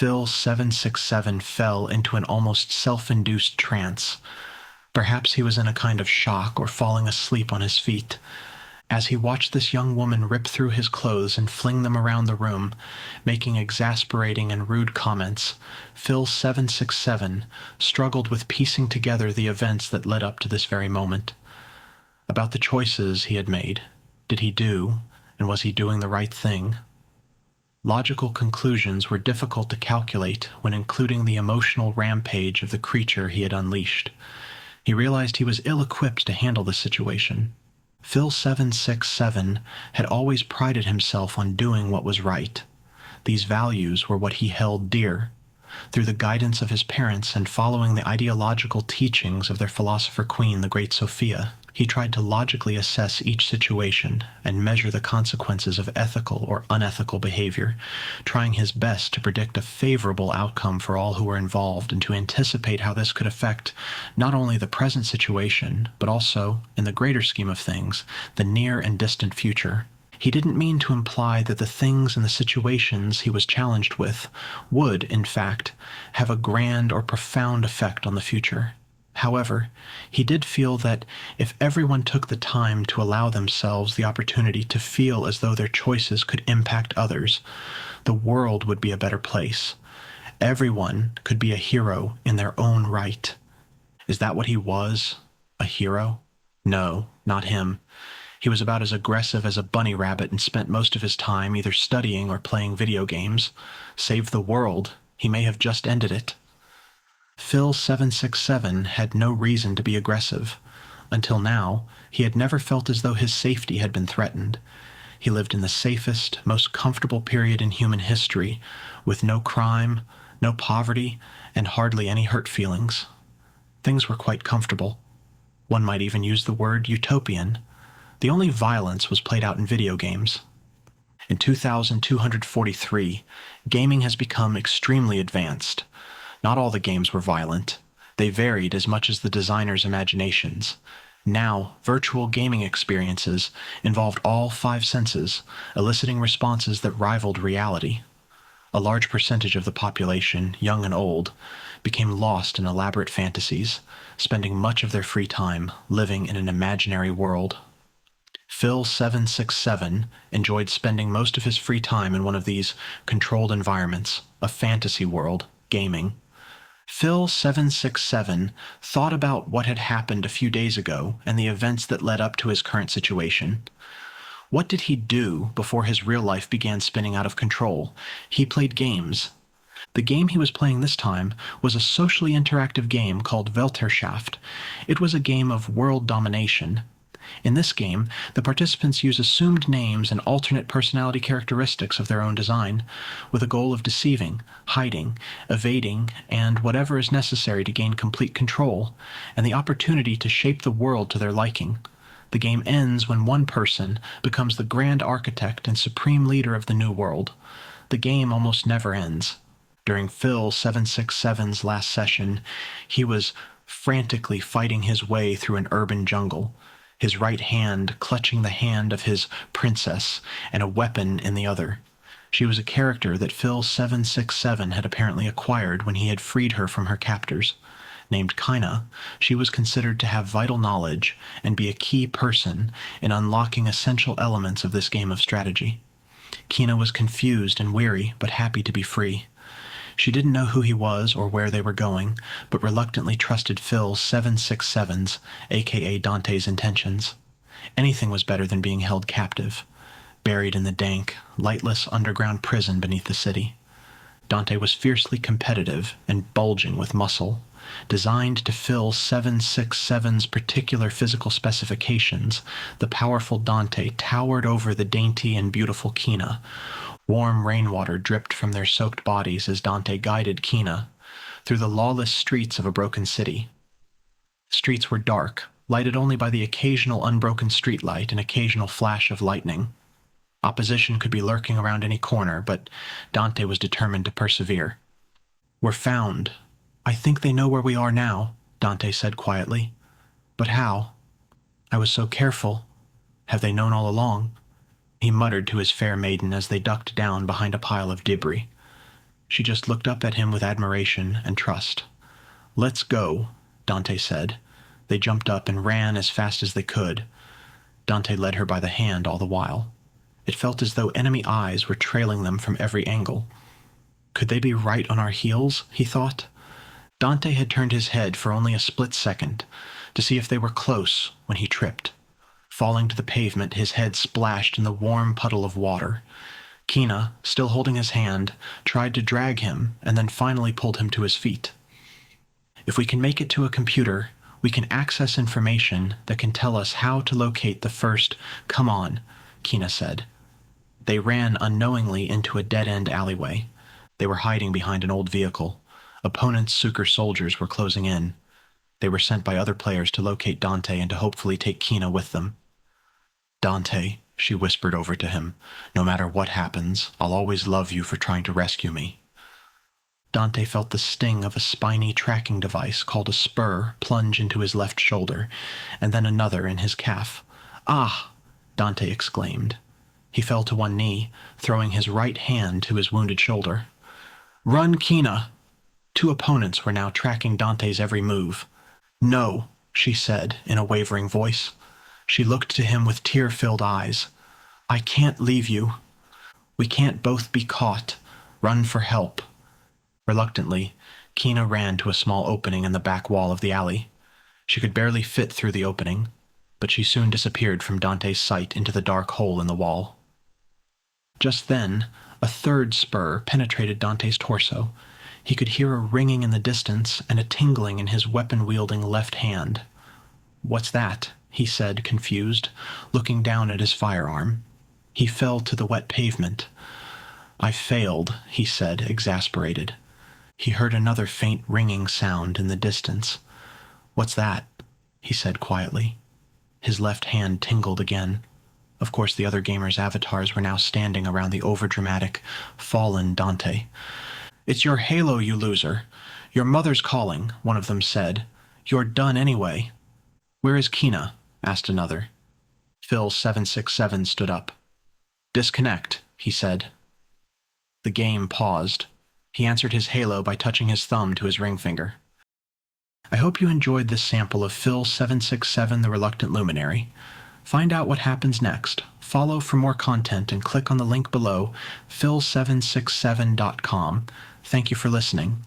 Phil 767 fell into an almost self-induced trance. Perhaps he was in a kind of shock or falling asleep on his feet. As he watched this young woman rip through his clothes and fling them around the room, making exasperating and rude comments, Phil 767 struggled with piecing together the events that led up to this very moment. About the choices he had made. Did he do, and was he doing the right thing? Logical conclusions were difficult to calculate when including the emotional rampage of the creature he had unleashed. He realized he was ill-equipped to handle the situation. Phil 767 had always prided himself on doing what was right. These values were what he held dear. Through the guidance of his parents and following the ideological teachings of their philosopher queen, the Great Sophia, he tried to logically assess each situation and measure the consequences of ethical or unethical behavior, trying his best to predict a favorable outcome for all who were involved and to anticipate how this could affect not only the present situation, but also, in the greater scheme of things, the near and distant future. He didn't mean to imply that the things and the situations he was challenged with would, in fact, have a grand or profound effect on the future. However, he did feel that if everyone took the time to allow themselves the opportunity to feel as though their choices could impact others, the world would be a better place. Everyone could be a hero in their own right. Is that what he was? A hero? No, not him. He was about as aggressive as a bunny rabbit and spent most of his time either studying or playing video games. Save the world, he may have just ended it. Phil 767 had no reason to be aggressive. Until now, he had never felt as though his safety had been threatened. He lived in the safest, most comfortable period in human history, with no crime, no poverty, and hardly any hurt feelings. Things were quite comfortable. One might even use the word utopian. The only violence was played out in video games. In 2243, gaming has become extremely advanced. Not all the games were violent. They varied as much as the designers' imaginations. Now, virtual gaming experiences involved all five senses, eliciting responses that rivaled reality. A large percentage of the population, young and old, became lost in elaborate fantasies, spending much of their free time living in an imaginary world. Phil 767 enjoyed spending most of his free time in one of these controlled environments, a fantasy world, gaming. Phil 767 thought about what had happened a few days ago and the events that led up to his current situation. What did he do before his real life began spinning out of control? He played games. The game he was playing this time was a socially interactive game called Weltherrschaft. It was a game of world domination. In this game, the participants use assumed names and alternate personality characteristics of their own design, with a goal of deceiving, hiding, evading, and whatever is necessary to gain complete control, and the opportunity to shape the world to their liking. The game ends when one person becomes the grand architect and supreme leader of the new world. The game almost never ends. During Phil 767's last session, he was frantically fighting his way through an urban jungle, his right hand clutching the hand of his princess and a weapon in the other. She was a character that Phil 767 had apparently acquired when he had freed her from her captors. Named Kina, she was considered to have vital knowledge and be a key person in unlocking essential elements of this game of strategy. Kina was confused and weary, but happy to be free. She didn't know who he was or where they were going, but reluctantly trusted Phil 767's, aka Dante's, intentions. Anything was better than being held captive, buried in the dank, lightless underground prison beneath the city. Dante was fiercely competitive and bulging with muscle. Designed to fill 767's particular physical specifications, the powerful Dante towered over the dainty and beautiful Kina. Warm rainwater dripped from their soaked bodies as Dante guided Kina through the lawless streets of a broken city. The streets were dark, lighted only by the occasional unbroken streetlight and occasional flash of lightning. Opposition could be lurking around any corner, but Dante was determined to persevere. "We're found. I think they know where we are now," Dante said quietly. "But how? I was so careful. Have they known all along?" He muttered to his fair maiden as they ducked down behind a pile of debris. She just looked up at him with admiration and trust. "Let's go," Dante said. They jumped up and ran as fast as they could. Dante led her by the hand all the while. It felt as though enemy eyes were trailing them from every angle. Could they be right on our heels, he thought. Dante had turned his head for only a split second to see if they were close when he tripped. Falling to the pavement, his head splashed in the warm puddle of water. Kina, still holding his hand, tried to drag him and then finally pulled him to his feet. "If we can make it to a computer, we can access information that can tell us how to locate the first. Come on," Kina said. They ran unknowingly into a dead-end alleyway. They were hiding behind an old vehicle. Opponent's Suker soldiers were closing in. They were sent by other players to locate Dante and to hopefully take Kina with them. "Dante," she whispered over to him, "no matter what happens, I'll always love you for trying to rescue me." Dante felt the sting of a spiny tracking device called a spur plunge into his left shoulder, and then another in his calf. "Ah!" Dante exclaimed. He fell to one knee, throwing his right hand to his wounded shoulder. "Run, Kina!" Two opponents were now tracking Dante's every move. "No," she said in a wavering voice. She looked to him with tear-filled eyes. "I can't leave you. We can't both be caught. Run for help." Reluctantly, Kina ran to a small opening in the back wall of the alley. She could barely fit through the opening, but she soon disappeared from Dante's sight into the dark hole in the wall. Just then, a third spur penetrated Dante's torso. He could hear a ringing in the distance and a tingling in his weapon-wielding left hand. "What's that?" he said, confused, looking down at his firearm. He fell to the wet pavement. "I failed," he said, exasperated. He heard another faint ringing sound in the distance. "What's that?" he said quietly. His left hand tingled again. Of course, the other gamers' avatars were now standing around the overdramatic, fallen Dante. "It's your halo, you loser. Your mother's calling," one of them said. "You're done anyway." "Where is Kina?" asked another. Phil767 stood up. "Disconnect," he said. The game paused. He answered his halo by touching his thumb to his ring finger. I hope you enjoyed this sample of Phil767 the Reluctant Luminary. Find out what happens next. Follow for more content and click on the link below, phil767.com. Thank you for listening.